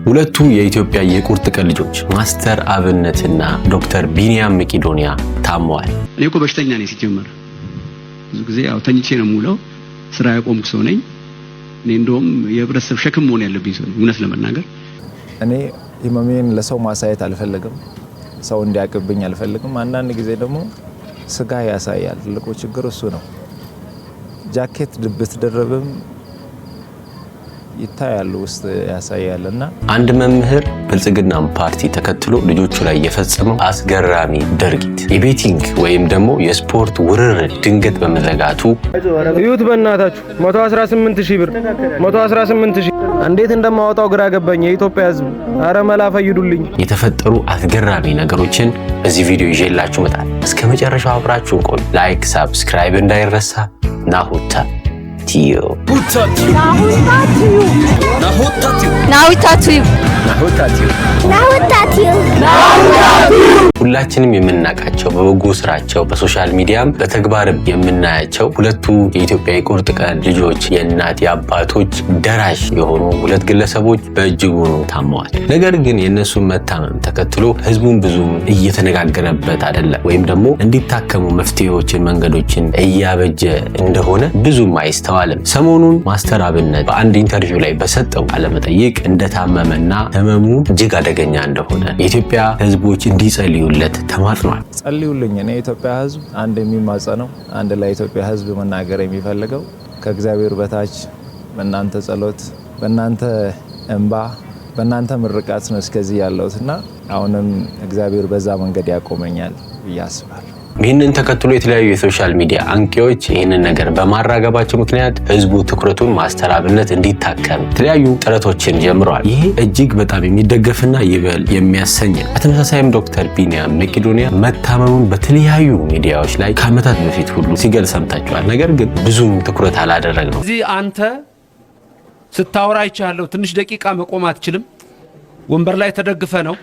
ሁለቱ የኢትዮጵያ የቁርጥ ቀን ልጆች ማስተር አብነትና ዶክተር ቢኒያም መቄዶንያ ታመዋል። እኔ እኮ በሽተኛ ነኝ ሲጀመር ብዙ ጊዜ ያው ተኝቼ ነው የምውለው። ስራ ያቆምኩ ሰው ነኝ። እኔ እንደውም የህብረተሰብ ሸክም መሆን ያለብኝ ሰው ነኝ እውነት ለመናገር። እኔ ህመሜን ለሰው ማሳየት አልፈልግም፣ ሰው እንዲያቅብኝ አልፈልግም። አንዳንድ ጊዜ ደግሞ ስጋ ያሳያል። ትልቁ ችግር እሱ ነው። ጃኬት ብትደረብም ይታያል ውስጥ ያሳያልና አንድ መምህር ብልጽግና ፓርቲ ተከትሎ ልጆቹ ላይ የፈጸመው አስገራሚ ድርጊት የቤቲንግ ወይም ደግሞ የስፖርት ውርርድ ድንገት በመዘጋቱ ይሁት በእናታችሁ 118000 ብር 118000 እንዴት እንደማወጣው ግራ ገባኝ። የኢትዮጵያ ህዝብ አረ መላ ፈይዱልኝ። የተፈጠሩ አስገራሚ ነገሮችን በዚህ ቪዲዮ ይዤላችሁ መጣል። እስከ መጨረሻው አብራችሁን ቆዩ። ላይክ፣ ሰብስክራይብ እንዳይረሳ። ናሁታ ሁላችንም የምናውቃቸው በበጎ ስራቸው በሶሻል ሚዲያም በተግባርም የምናያቸው ሁለቱ የኢትዮጵያ የቁርጥ ቀን ልጆች የእናት የአባቶች ደራሽ የሆኑ ሁለት ግለሰቦች በእጅጉ ታመዋል። ነገር ግን የእነሱን መታመም ተከትሎ ህዝቡን ብዙም እየተነጋገረበት አይደለም፣ ወይም ደግሞ እንዲታከሙ መፍትሄዎችን መንገዶችን እያበጀ እንደሆነ ብዙም አይስተዋልም። ሰሞኑን ማስተር አብነት በአንድ ኢንተርቪው ላይ በሰጠው ቃለመጠይቅ እንደታመመና ህመሙ እጅግ አደገኛ እንደሆነ የኢትዮጵያ ህዝቦች እንዲጸልዩለት ተማጽኗል። ጸልዩልኝ። እኔ የኢትዮጵያ ህዝብ አንድ የሚማጸነው አንድ ለኢትዮጵያ ህዝብ መናገር የሚፈልገው ከእግዚአብሔር በታች በእናንተ ጸሎት፣ በእናንተ እንባ፣ በእናንተ ምርቃት ነው እስከዚህ ያለውትና አሁንም እግዚአብሔር በዛ መንገድ ያቆመኛል ብዬ አስባለሁ። ይህንን ተከትሎ የተለያዩ የሶሻል ሚዲያ አንቂዎች ይህንን ነገር በማራገባቸው ምክንያት ህዝቡ ትኩረቱን ማስተር አብነት እንዲታከም የተለያዩ ጥረቶችን ጀምረዋል። ይህ እጅግ በጣም የሚደገፍና ይበል የሚያሰኝ ነው። በተመሳሳይም ዶክተር ቢኒያም መቄዶንያ መታመሙን በተለያዩ ሚዲያዎች ላይ ከዓመታት በፊት ሁሉ ሲገልጽ ሰምታችኋል። ነገር ግን ብዙም ትኩረት አላደረግነው። እዚህ አንተ ስታወራ ይቻለው ትንሽ ደቂቃ መቆም አትችልም። ወንበር ላይ ተደግፈ ነው።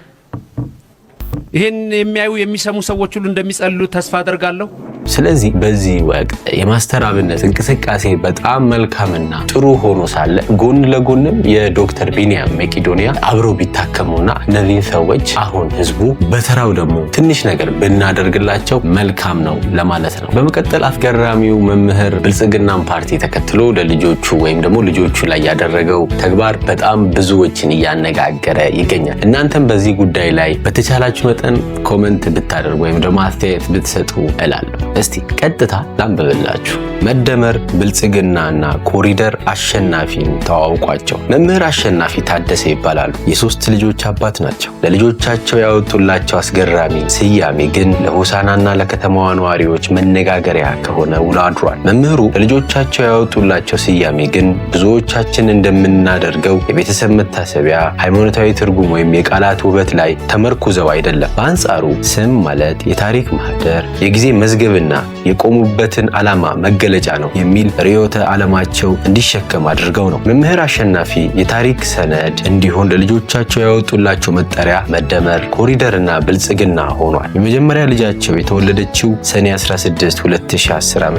ይሄን የሚያዩ የሚሰሙ ሰዎች ሁሉ እንደሚጸልዩ ተስፋ አደርጋለሁ። ስለዚህ በዚህ ወቅት የማስተር አብነት እንቅስቃሴ በጣም መልካምና ጥሩ ሆኖ ሳለ ጎን ለጎንም የዶክተር ቢኒያም መቄዶንያ አብረው ቢታከሙና እነዚህ ሰዎች አሁን ህዝቡ በተራው ደግሞ ትንሽ ነገር ብናደርግላቸው መልካም ነው ለማለት ነው። በመቀጠል አስገራሚው መምህር ብልጽግና ፓርቲ ተከትሎ ለልጆቹ ወይም ደግሞ ልጆቹ ላይ ያደረገው ተግባር በጣም ብዙዎችን እያነጋገረ ይገኛል። እናንተም በዚህ ጉዳይ ላይ በተቻላችሁ መጠን ኮሜንት ብታደርጉ ወይም ደግሞ አስተያየት ብትሰጡ እላለሁ። እስቲ ቀጥታ ላንብብላችሁ። መደመር ብልጽግናና ኮሪደር አሸናፊን ተዋውቋቸው። መምህር አሸናፊ ታደሰ ይባላሉ። የሶስት ልጆች አባት ናቸው። ለልጆቻቸው ያወጡላቸው አስገራሚ ስያሜ ግን ለሆሳናና ለከተማዋ ነዋሪዎች መነጋገሪያ ከሆነ ውሎ አድሯል። መምህሩ ለልጆቻቸው ያወጡላቸው ስያሜ ግን ብዙዎቻችን እንደምናደርገው የቤተሰብ መታሰቢያ፣ ሃይማኖታዊ ትርጉም ወይም የቃላት ውበት ላይ ተመርኩዘው አይደለም። በአንጻሩ ስም ማለት የታሪክ ማህደር፣ የጊዜ መዝገብና የቆሙበትን ዓላማ መገለጫ ነው የሚል ርዕዮተ ዓለማቸው እንዲሸከም አድርገው ነው። መምህር አሸናፊ የታሪክ ሰነድ እንዲሆን ለልጆቻቸው ያወጡላቸው መጠሪያ መደመር፣ ኮሪደርና ብልጽግና ሆኗል። የመጀመሪያ ልጃቸው የተወለደችው ሰኔ 16 2010 ዓ.ም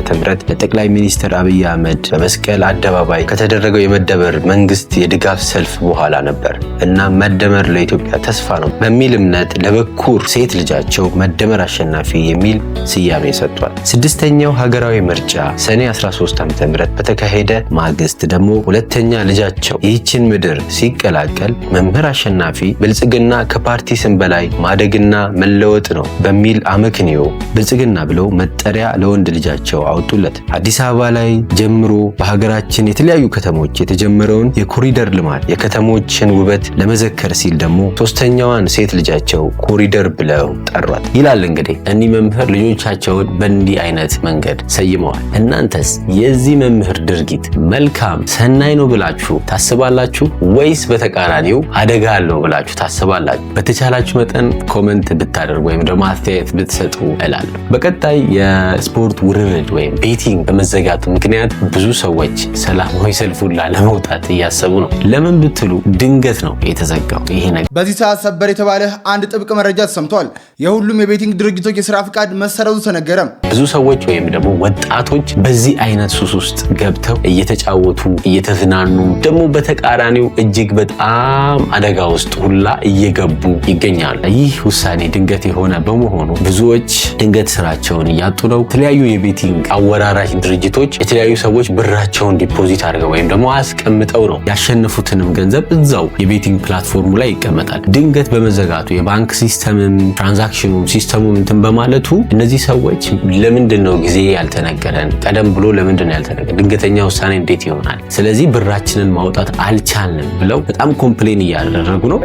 ለጠቅላይ ሚኒስትር አብይ አህመድ በመስቀል አደባባይ ከተደረገው የመደመር መንግስት የድጋፍ ሰልፍ በኋላ ነበር እና መደመር ለኢትዮጵያ ተስፋ ነው በሚል እምነት ለበኩር ሴት ልጃቸው መደመር አሸናፊ የሚል ስያሜ ሰጥቷል። ስድስተኛው ሀገራዊ ምርጫ ሰኔ 13 ዓ.ም በተካሄደ ማግስት ደግሞ ሁለተኛ ልጃቸው ይህችን ምድር ሲቀላቀል መምህር አሸናፊ ብልጽግና ከፓርቲ ስም በላይ ማደግና መለወጥ ነው በሚል አመክንዮ ብልጽግና ብለው መጠሪያ ለወንድ ልጃቸው አወጡለት። አዲስ አበባ ላይ ጀምሮ በሀገራችን የተለያዩ ከተሞች የተጀመረውን የኮሪደር ልማት የከተሞችን ውበት ለመዘከር ሲል ደግሞ ሶስተኛዋን ሴት ልጃቸው ኮሪደር ብለው ጠሯት ይላል። እንግዲህ እኒህ መምህር ልጆቻቸውን በእንዲህ አይነት መንገድ ሰይመዋል። እናንተስ የዚህ መምህር ድርጊት መልካም ሰናይ ነው ብላችሁ ታስባላችሁ ወይስ በተቃራኒው አደጋ አለው ብላችሁ ታስባላችሁ? በተቻላችሁ መጠን ኮሜንት ብታደርጉ ወይም ደግሞ አስተያየት ብትሰጡ እላለሁ። በቀጣይ የስፖርት ውርርድ ወይም ቤቲንግ በመዘጋቱ ምክንያት ብዙ ሰዎች ሰላማዊ ሰልፉን ለመውጣት እያሰቡ ነው። ለምን ብትሉ ድንገት ነው የተዘጋው ይሄ ነገር። በዚህ ሰዓት ሰበር የተባለ አንድ ጥብቅ መረጃ ተሰምቷል። የሁሉም የቤቲንግ ድርጅቶች የሥራ ፍቃድ መሰረዙ ተነገረ። ብዙ ሰዎች ወይም ደግሞ ወጣቶች በዚህ አይነት ሱስ ውስጥ ገብተው እየተጫወቱ እየተዝናኑ ደግሞ በተቃራኒው እጅግ በጣም አደጋ ውስጥ ሁላ እየገቡ ይገኛሉ። ይህ ውሳኔ ድንገት የሆነ በመሆኑ ብዙዎች ድንገት ስራቸውን እያጡ ነው። የተለያዩ የቤቲንግ አወራራሽ ድርጅቶች የተለያዩ ሰዎች ብራቸውን ዲፖዚት አድርገው ወይም ደግሞ አስቀምጠው ነው ያሸነፉትንም ገንዘብ እዛው የቤቲንግ ፕላትፎርሙ ላይ ይቀመጣል። ድንገት በመዘጋቱ የባንክ ሲስተምም ትራንዛክሽኑ ሲስተሙም እንትን በማለቱ እነዚህ ሰዎች ለምንድን ነው ጊዜ ያልተነገረን? ቀደም ብሎ ለምንድን ነው ያልተነገረን? ድንገተኛ ውሳኔ እንዴት ይሆናል? ስለዚህ ብራችንን ማውጣት አልቻልንም ብለው በጣም ኮምፕሌን እያደረጉ ነው።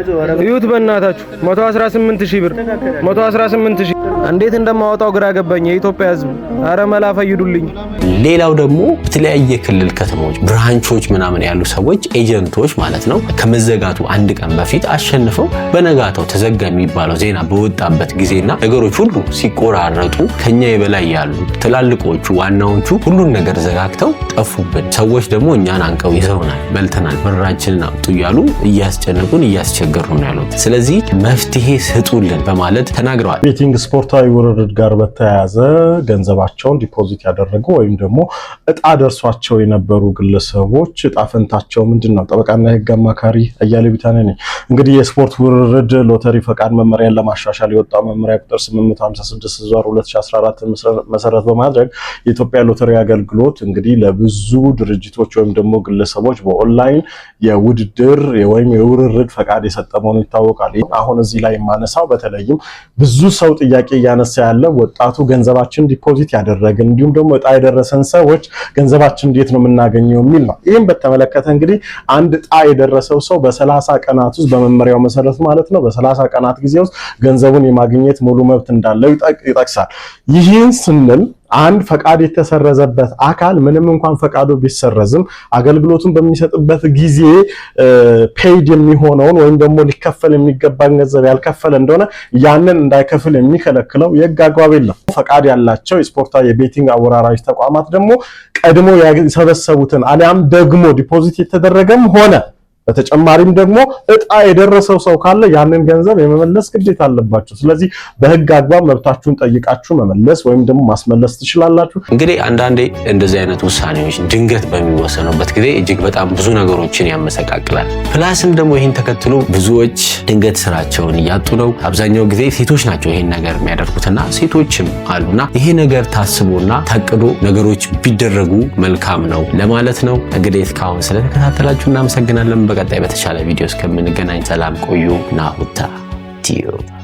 እዩት በእናታችሁ 118,000 ብር 118,000 እንዴት እንደማወጣው ግራ ገባኝ። የኢትዮጵያ ሕዝብ አረ መላ ፈይዱልኝ። ሌላው ደግሞ በተለያየ ክልል ከተሞች ብራንቾች ምናምን ያሉ ሰዎች ኤጀንቶች ማለት ነው ከመዘጋቱ አንድ ቀን በፊት አሸንፈው በነጋታው ተዘጋ የሚባለው ዜና በወጣበት ጊዜና ነገሮች ሁሉ ሲቆራረጡ ከኛ የበላይ ያሉ ትላልቆቹ ዋናዎቹ ሁሉን ነገር ዘጋግተው ጠፉብን። ሰዎች ደግሞ እኛን አንቀው ይዘውናል፣ በልተናል፣ ብራችንን አውጡ እያሉ እያስጨነቁን እያስቸገሩ ነው ያሉት። ስለዚህ መፍትሄ ስጡልን በማለት ተናግረዋል። ቤቲንግ ስፖርታዊ ውርርድ ጋር በተያያዘ ገንዘባቸውን ዲፖዚት ያደረጉ ወይም ደግሞ እጣ ደርሷቸው የነበሩ ግለሰቦች እጣ ፈንታቸው ምንድነው? ጠበቃና የህግ አማካሪ አያሌው ቢታኔ ነኝ። እንግዲህ የስፖርት ውርርድ ሎተሪ ፈቃድ መመሪያን ለማሻሻል የወጣው መመሪያ ቁጥር 856/2014 መሰረት በማድረግ የኢትዮጵያ ሎተሪ አገልግሎት እንግዲህ ለብዙ ድርጅቶች ወይም ደግሞ ግለሰቦች በኦንላይን የውድድር ወይም የውርርድ ፈቃድ የሰጠ መሆኑ ይታወቃል። አሁን እዚህ ላይ የማነሳው በተለይም ብዙ ሰው ጥያቄ እያነሳ ያለ ወጣቱ ገንዘባችን ዲፖዚት ያደረግን እንዲሁም ደግሞ እጣ የደረሰን ሰዎች ገንዘባችን እንዴት ነው የምናገኘው የሚል ነው። ይህም በተመለከተ እንግዲህ አንድ እጣ የደረሰው ሰው በ30 ቀናት ውስጥ በመመሪያው መሰረት ማለት ነው በ30 ቀናት ጊዜ ውስጥ ገንዘቡን የማግኘት ሙሉ መብት እንዳለው ይጠቅሳል። ይህን ስንል አንድ ፈቃድ የተሰረዘበት አካል ምንም እንኳን ፈቃዱ ቢሰረዝም አገልግሎቱን በሚሰጥበት ጊዜ ፔይድ የሚሆነውን ወይም ደግሞ ሊከፈል የሚገባን ገንዘብ ያልከፈለ እንደሆነ ያንን እንዳይከፍል የሚከለክለው የህግ አግባብ የለም። ፈቃድ ያላቸው የስፖርታዊ የቤቲንግ አወራራጅ ተቋማት ደግሞ ቀድሞ የሰበሰቡትን አሊያም ደግሞ ዲፖዚት የተደረገም ሆነ በተጨማሪም ደግሞ እጣ የደረሰው ሰው ካለ ያንን ገንዘብ የመመለስ ግዴታ አለባችሁ። ስለዚህ በህግ አግባብ መብታችሁን ጠይቃችሁ መመለስ ወይም ደግሞ ማስመለስ ትችላላችሁ። እንግዲህ አንዳንዴ እንደዚህ አይነት ውሳኔዎች ድንገት በሚወሰኑበት ጊዜ እጅግ በጣም ብዙ ነገሮችን ያመሰቃቅላል። ፕላስም ደግሞ ይህን ተከትሎ ብዙዎች ድንገት ስራቸውን እያጡ ነው። አብዛኛው ጊዜ ሴቶች ናቸው ይህን ነገር የሚያደርጉትና ሴቶችም አሉና ይሄ ነገር ታስቦና ታቅዶ ነገሮች ቢደረጉ መልካም ነው ለማለት ነው። እንግዲህ እስካሁን ስለተከታተላችሁ እናመሰግናለን። በቀጣይ በተሻለ ቪዲዮ እስከምንገናኝ ሰላም ቆዩ። ናሁታ ቲዩብ